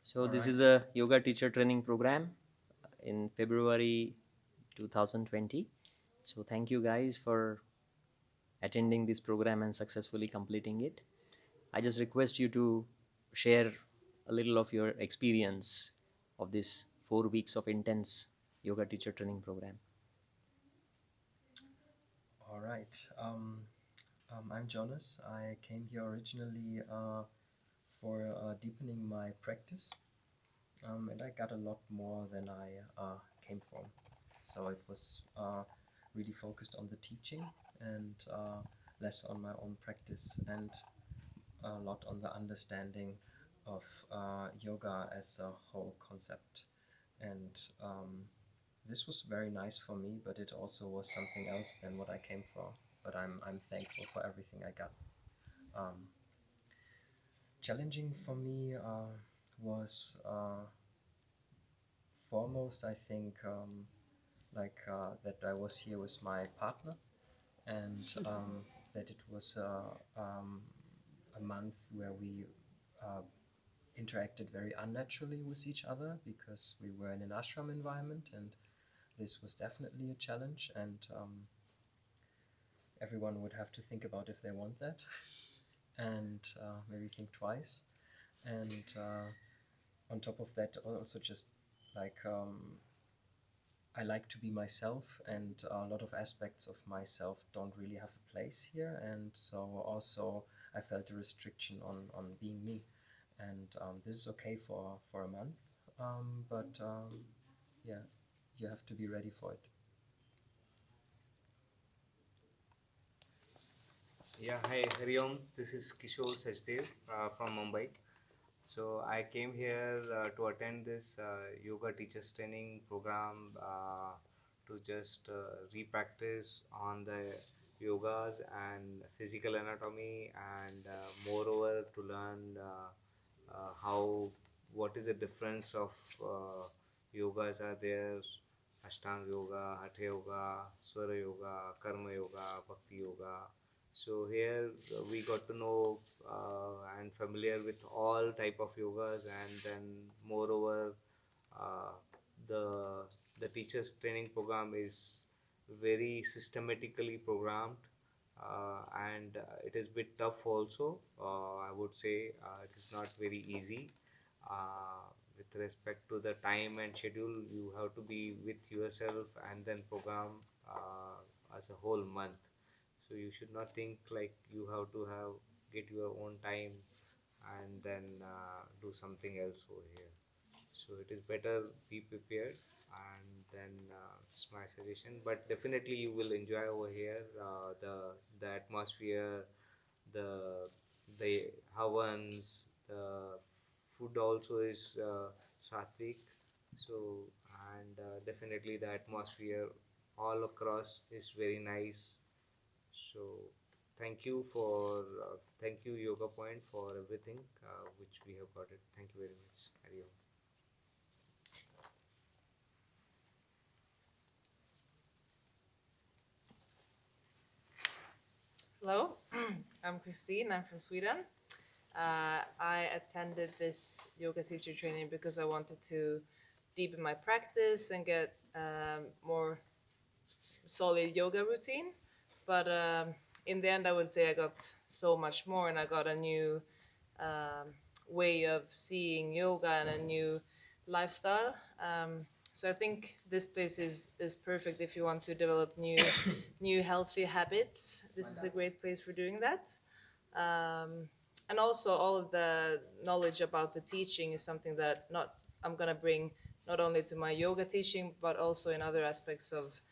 So All this is right. a yoga teacher training program in February 2020. So thank you guys for attending this program and successfully completing it. I just request you to share a little of your experience of this 4 weeks of intense yoga teacher training program. All right. I'm Jonas. I came here originally for deepening my practice, and I got a lot more than I came from. So it was really focused on the teaching and less on my own practice, and a lot on the understanding of yoga as a whole concept. And this was very nice for me, but it also was something else than what I came for. But I'm thankful for everything I got. Um, Challenging for me was foremost, I think, that I was here with my partner, and that it was a month where we uh, interacted very unnaturally with each other because we were in an ashram environment, and this was definitely a challenge. And everyone would have to think about if they want that, and maybe think twice. And on top of that, also just like I like to be myself, and a lot of aspects of myself don't really have a place here. And so also I felt a restriction on being me. And this is okay for a month, but yeah, you have to be ready for it. Yeah, hi, Hariom. This is Kishore Sachdev from Mumbai. So I came here to attend this yoga teachers training program to just re-practice on the yogas and physical anatomy, and moreover to learn how what is the difference of yogas are there: Ashtanga yoga, Hatha yoga, Swara yoga, Karma yoga, Bhakti yoga. So here we got to know and familiar with all type of yogas, and then moreover uh, the the teachers training program is very systematically programmed, and it is bit tough also. I would say it is not very easy. With respect to the time and schedule, you have to be with yourself and then program as a whole month. So you should not think like you have to have get your own time and then do something else over here. So it is better be prepared, and then it's my suggestion. But definitely you will enjoy over here the atmosphere, the the havans, the food also is sattvic. So and definitely the atmosphere all across is very nice. So thank you Yogapoint for everything which we have got it. Thank you very much. Carry on. Hello, I'm Christine. I'm from Sweden. I attended this yoga teacher training because I wanted to deepen my practice and get more solid yoga routine. But in the end, I would say I got so much more, and I got a new um, way of seeing yoga and a new lifestyle. So I think this place is perfect if you want to develop new healthy habits. This is a great place for doing that. Um, and also all of the knowledge about the teaching is something that not I'm gonna bring not only to my yoga teaching but also in other aspects of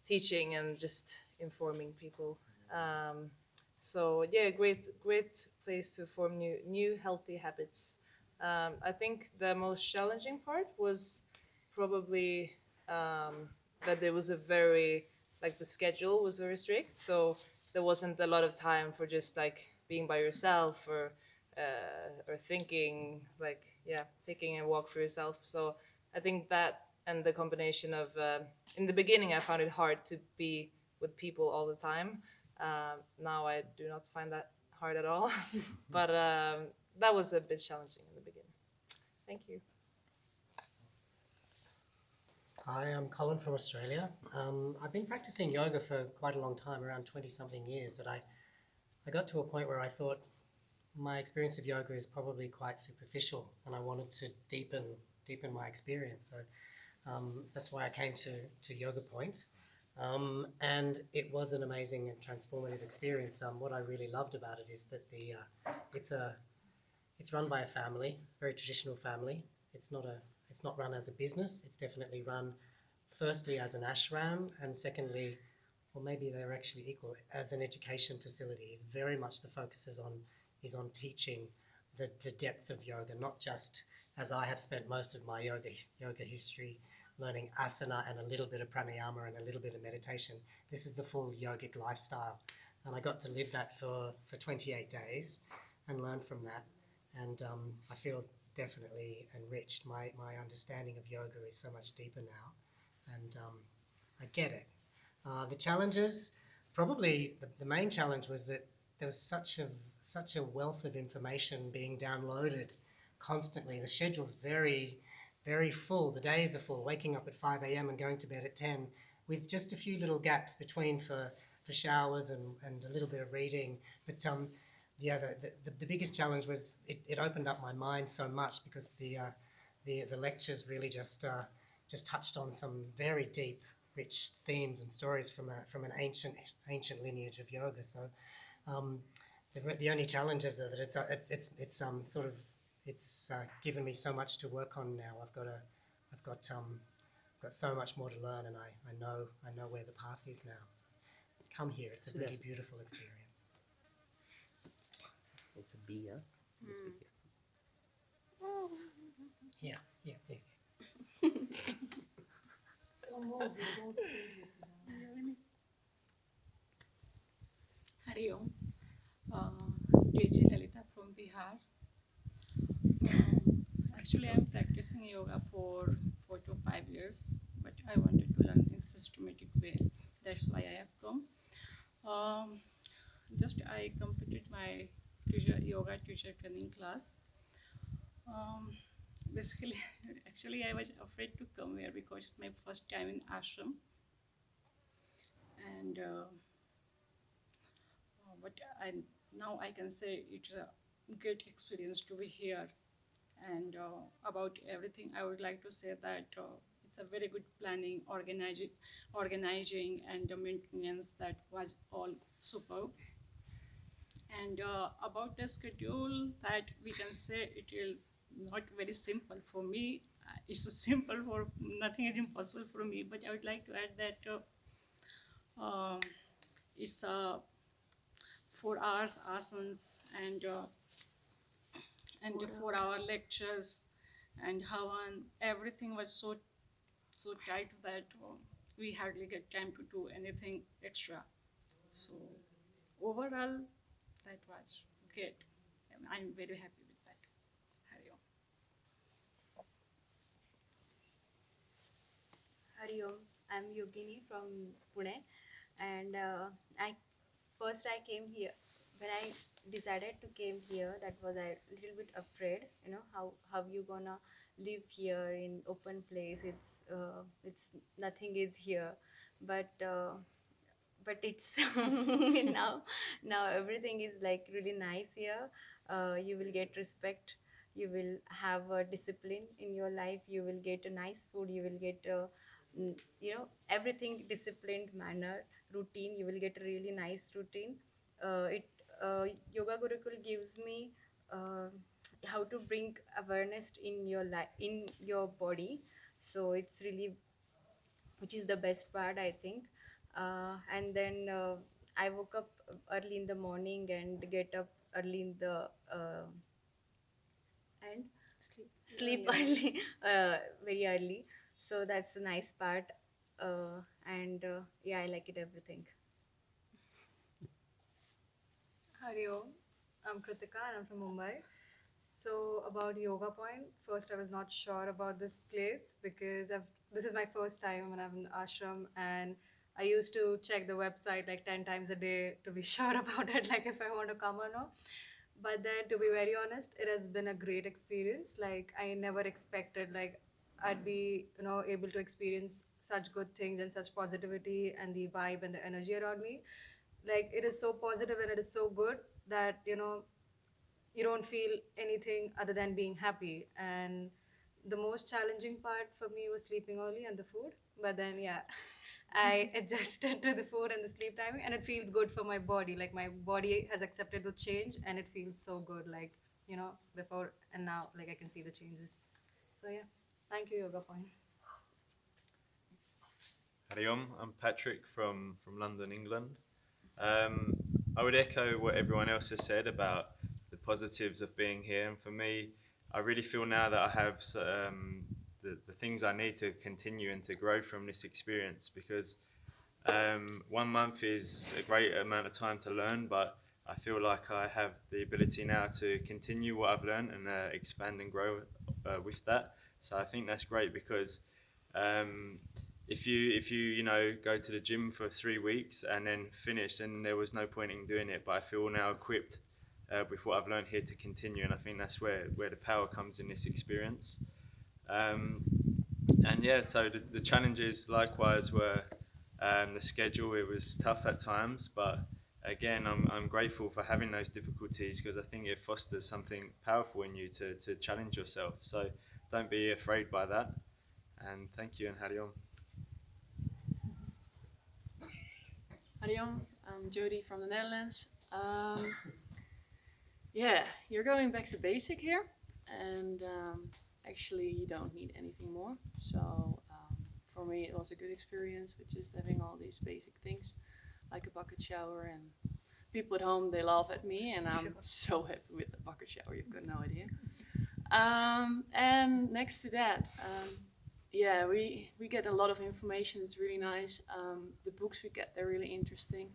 teaching and just informing people. So yeah, great place to form new healthy habits. I think the most challenging part was probably that there was a very like the schedule was very strict, so there wasn't a lot of time for just like being by yourself or thinking like yeah taking a walk for yourself. So I think that and the combination of in the beginning I found it hard to be with people all the time. Now I do not find that hard at all, but that was a bit challenging in the beginning. Thank you. Hi, I'm Colin from Australia. I've been practicing yoga for quite a long time, around 20 something years, but I got to a point where I thought my experience of yoga is probably quite superficial and I wanted to deepen my experience. So that's why I came to Yogapoint. And it was an amazing and transformative experience. What I really loved about it is that it's a it's run by a family, very traditional family. It's not run as a business. It's definitely run firstly as an ashram, and secondly, or maybe they're actually equal, as an education facility. Very much the focus is on teaching the depth of yoga, not just as I have spent most of my yoga history learning asana and a little bit of pranayama and a little bit of meditation. This is the full yogic lifestyle. And I got to live that for 28 days and learn from that. And I feel definitely enriched. My understanding of yoga is so much deeper now, and I get it. The challenges, probably the main challenge was that there was such a wealth of information being downloaded constantly. The schedule's very full. The days are full. Waking up at 5 a.m. and going to bed at 10, with just a few little gaps between for showers and a little bit of reading. But yeah, the biggest challenge was it opened up my mind so much because the lectures really just touched on some very deep, rich themes and stories from an ancient lineage of yoga. So the only challenges are that it's sort of given me so much to work on now. I've got so much more to learn, and I know where the path is now. So come here; it's a So really that's- beautiful experience. It's a B, huh? Just be careful. Yeah. Hari Om. Deji Lalita from Bihar. Actually, I'm practicing yoga for 4 to 5 years, but I wanted to learn in systematic way. That's why I have come. Um, just I completed my yoga teacher training class. Um, basically, actually, I was afraid to come here because it's my first time in ashram, and but now I can say it's a great experience to be here. And about everything, I would like to say that it's a very good planning, organizing, and the maintenance that was all superb. And about the schedule, that we can say it will not very simple for me. It's simple for nothing is impossible for me. But I would like to add that it's 4 hours asanas and 4 hour lectures and Havan. Everything was so tight that we hardly get time to do anything extra. So overall, that was great. I'm very happy with that. Hari Om. Hari Om. I'm Yogini from Pune, and I came here when I decided to came here. That was a little bit afraid. You know how you gonna live here in open place. It's nothing is here, but it's now everything is like really nice here. You will get respect, you will have a discipline in your life, you will get a nice food, you will get everything disciplined manner, routine, you will get a really nice routine. It Yoga Gurukul gives me how to bring awareness in your life, in your body. So it's really, which is the best part, I think. And then I woke up early in the morning and get up early in the and sleep early, very early. So that's the nice part. And yeah, I like it everything. Hari Om. I'm Kritika and I'm from Mumbai. So about Yoga Point, first I was not sure about this place because this is my first time when I'm in ashram, and I used to check the website like 10 times a day to be sure about it, like if I want to come or no. But then, to be very honest, it has been a great experience. Like, I never expected, like, I'd be, able to experience such good things and such positivity and the vibe and the energy around me. Like, it is so positive and it is so good that, you don't feel anything other than being happy. And the most challenging part for me was sleeping early and the food. But then, yeah, I adjusted to the food and the sleep timing, and it feels good for my body. Like, my body has accepted the change, and it feels so good. Like, before and now, like, I can see the changes. So, yeah, thank you, Yoga Point. Hariom, I'm Patrick from London, England. I would echo what everyone else has said about the positives of being here. And for me, I really feel now that I have the things I need to continue and to grow from this experience, because 1 month is a great amount of time to learn, but I feel like I have the ability now to continue what I've learned and expand and grow with that. So I think that's great, because um, if you go to the gym for 3 weeks and then finish, then there was no point in doing it. But I feel now equipped with what I've learned here to continue, and I think that's where the power comes in this experience. Um, and yeah, so the challenges likewise were the schedule. It was tough at times, but again, I'm grateful for having those difficulties, because I think it fosters something powerful in you to challenge yourself. So don't be afraid by that. And thank you, and Hariom. Hariom, I'm Jody from the Netherlands. Yeah, you're going back to basic here, and actually you don't need anything more. So for me it was a good experience with just having all these basic things, like a bucket shower, and people at home, they laugh at me, and I'm so happy with the bucket shower, you've got no idea. And next to that, yeah, we get a lot of information. It's really nice. The books we get, they're really interesting.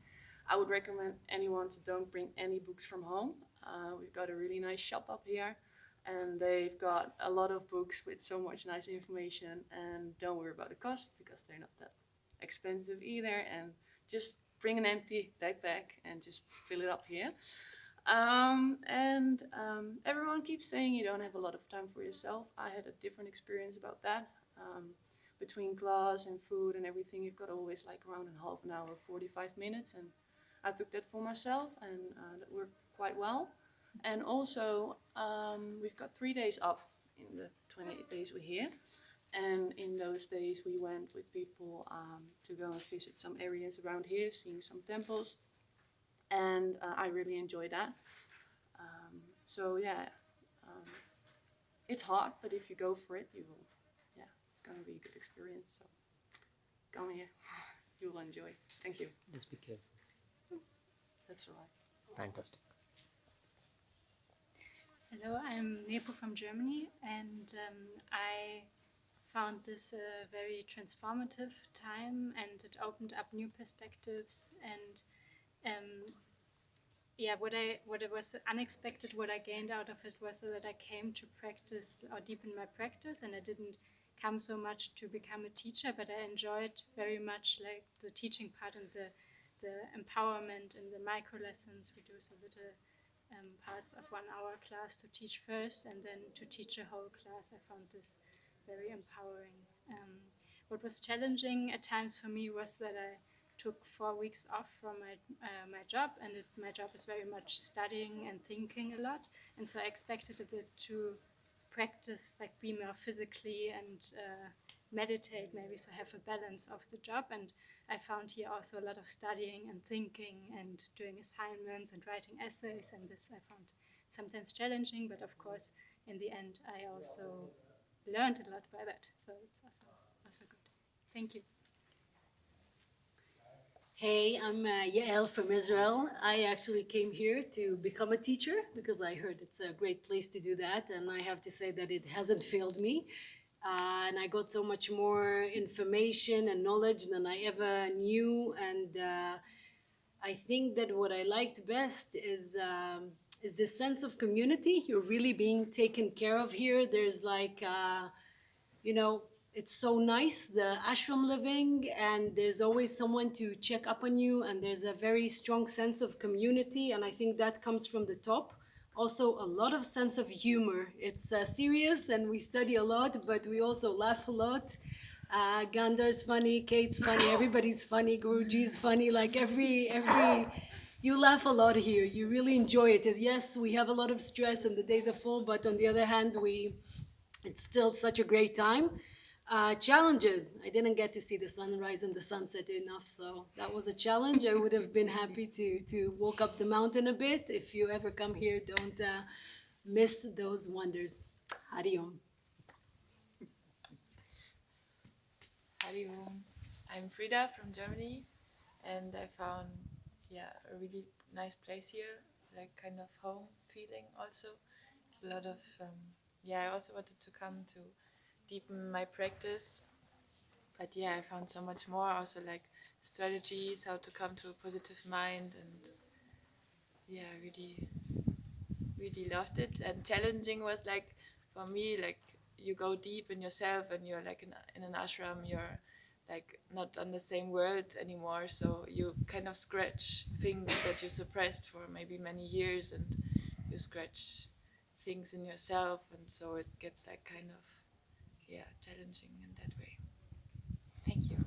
I would recommend anyone to don't bring any books from home. We've got a really nice shop up here, and they've got a lot of books with so much nice information. And don't worry about the cost, because they're not that expensive either. And just bring an empty backpack and just fill it up here. And everyone keeps saying you don't have a lot of time for yourself. I had a different experience about that. Between class and food and everything, you've got always like around a half an hour, 45 minutes, and I took that for myself, and that worked quite well. And also, we've got 3 days off in the 28 days we're here, and in those days we went with people to go and visit some areas around here, seeing some temples, and I really enjoyed that. So yeah, it's hard, but if you go for it, you will. Yeah, it's gonna be a good experience. So come here, you will enjoy. Thank you. Just be careful. That's all right. Fantastic. Hello, I'm Nepo from Germany, and I found this a very transformative time, and it opened up new perspectives. And yeah, what it was unexpected, what I gained out of it was that I came to practice or deepen my practice, and I didn't come so much to become a teacher, but I enjoyed very much like the teaching part and the empowerment and the micro lessons. We do so little parts of 1 hour class to teach first, and then to teach a whole class. I found this very empowering. What was challenging at times for me was that I took 4 weeks off from my job, and my job is very much studying and thinking a lot, and so I expected a bit to practice, like be more physically and meditate maybe, so have a balance of the job. And I found here also a lot of studying and thinking and doing assignments and writing essays, and this I found sometimes challenging, but of course in the end I also learned a lot by that, so it's also good. Thank you. Hey, I'm Yael from Israel. I actually came here to become a teacher because I heard it's a great place to do that, and I have to say that it hasn't failed me. And I got so much more information and knowledge than I ever knew. And I think that what I liked best is this sense of community. You're really being taken care of here. There's like, it's so nice, the ashram living, and there's always someone to check up on you, and there's a very strong sense of community, and I think that comes from the top. Also, a lot of sense of humor. It's serious and we study a lot, but we also laugh a lot. Gandar's funny, Kate's funny, everybody's funny, Guruji's funny. Like you laugh a lot here. You really enjoy it. Yes, we have a lot of stress and the days are full, but on the other hand, it's still such a great time. Challenges. I didn't get to see the sunrise and the sunset enough, so that was a challenge. I would have been happy to walk up the mountain a bit. If you ever come here, don't miss those wonders. Hariom. Hello, I'm Frida from Germany, and I found a really nice place here, like kind of home feeling. Also, it's a lot of I also wanted to come to deepen my practice, but I found so much more. Also, like strategies, how to come to a positive mind, and really really loved it. And challenging was like for me, like you go deep in yourself and you're like in an ashram, you're like not on the same world anymore, so you kind of scratch things that you suppressed for maybe many years, and you scratch things in yourself, and so it gets like kind of challenging in that way. Thank you.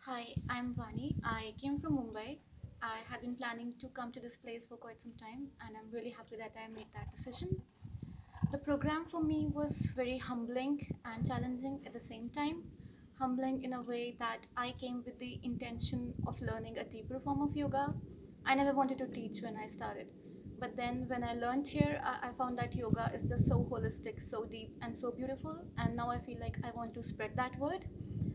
Hi, I'm Vani. I came from Mumbai. I have been planning to come to this place for quite some time, and I'm really happy that I made that decision. The program for me was very humbling and challenging at the same time. Humbling in a way that I came with the intention of learning a deeper form of yoga. I never wanted to teach when I started. But then when I learned here, I found that yoga is just so holistic, so deep, and so beautiful. And now I feel like I want to spread that word.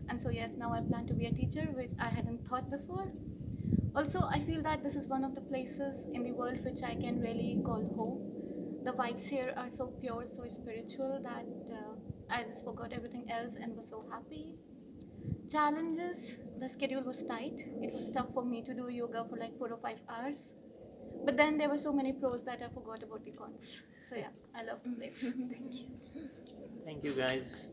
And so, yes, now I plan to be a teacher, which I hadn't thought before. Also, I feel that this is one of the places in the world which I can really call home. The vibes here are so pure, so spiritual that I just forgot everything else and was so happy. Challenges, the schedule was tight. It was tough for me to do yoga for like 4 or 5 hours. But then there were so many pros that I forgot about the cons. So, yeah, I love the place. Thank you. Thank you, guys.